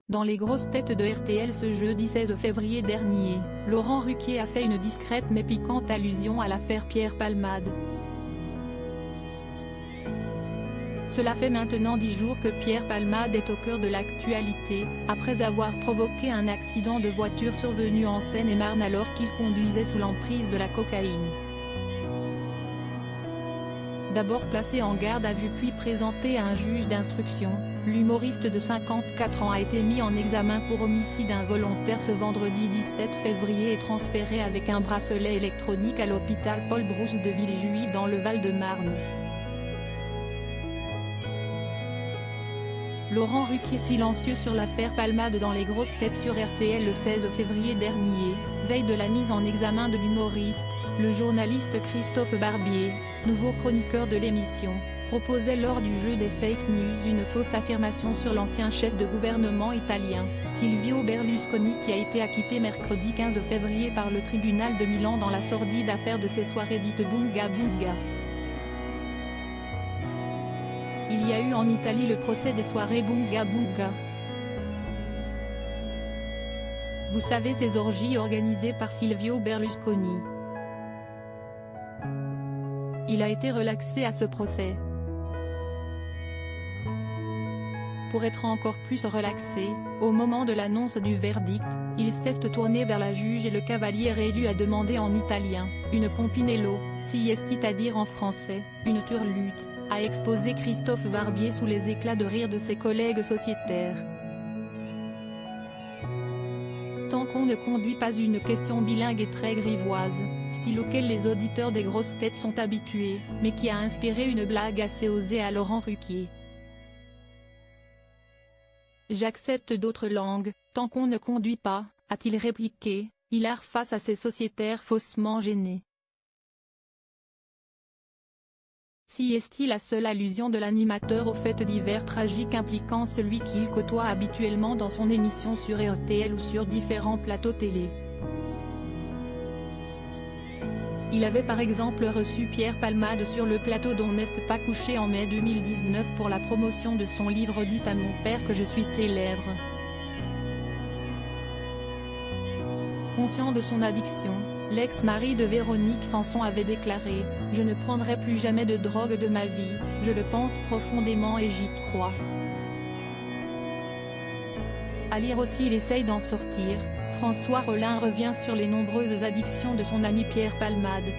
Dans les grosses têtes de RTL ce jeudi 16 février dernier, Laurent Ruquier a fait une discrète mais piquante allusion à l'affaire Pierre Palmade. Cela fait maintenant 10 jours que Pierre Palmade est au cœur de l'actualité, après avoir provoqué un accident de voiture survenu en Seine-et-Marne alors qu'il conduisait sous l'emprise de la cocaïne. D'abord placé en garde à vue puis présenté à un juge d'instruction, l'humoriste de 54 ans a été mis en examen pour homicide involontaire ce vendredi 17 février et transféré avec un bracelet électronique à l'hôpital Paul Brousse de Villejuif dans le Val-de-Marne. Laurent Ruquier silencieux sur l'affaire Palmade dans les grosses têtes sur RTL le 16 février dernier, veille de la mise en examen de l'humoriste, le journaliste Christophe Barbier, nouveau chroniqueur de l'émission, proposait lors du jeu des fake news une fausse affirmation sur l'ancien chef de gouvernement italien, Silvio Berlusconi qui a été acquitté mercredi 15 février par le tribunal de Milan dans la sordide affaire de ses soirées dites Bunga Bunga. Il y a eu en Italie le procès des soirées Bunga Bunga. Vous savez, ces orgies organisées par Silvio Berlusconi. Il a été relaxé à ce procès. Pour être encore plus relaxé, au moment de l'annonce du verdict, il s'est tourné vers la juge et le cavalier élu a demandé en italien, une pompinello, si est à dire en français, une turlute, a exposé Christophe Barbier sous les éclats de rire de ses collègues sociétaires. Tant qu'on ne conduit pas une question bilingue et très grivoise, style auquel les auditeurs des grosses têtes sont habitués, mais qui a inspiré une blague assez osée à Laurent Ruquier. J'accepte d'autres langues, tant qu'on ne conduit pas, a-t-il répliqué, hilar face à ses sociétaires faussement gênés. Si est-il la seule allusion de l'animateur aux faits divers tragiques impliquant celui qu'il côtoie habituellement dans son émission sur RTL ou sur différents plateaux télé. Il avait par exemple reçu Pierre Palmade sur le plateau d'On n'est pas couché en mai 2019 pour la promotion de son livre Dites à mon père que je suis célèbre. Conscient de son addiction, l'ex-mari de Véronique Sanson avait déclaré « Je ne prendrai plus jamais de drogue de ma vie, je le pense profondément et j'y crois ». À lire aussi il essaye d'en sortir, François Rollin revient sur les nombreuses addictions de son ami Pierre Palmade.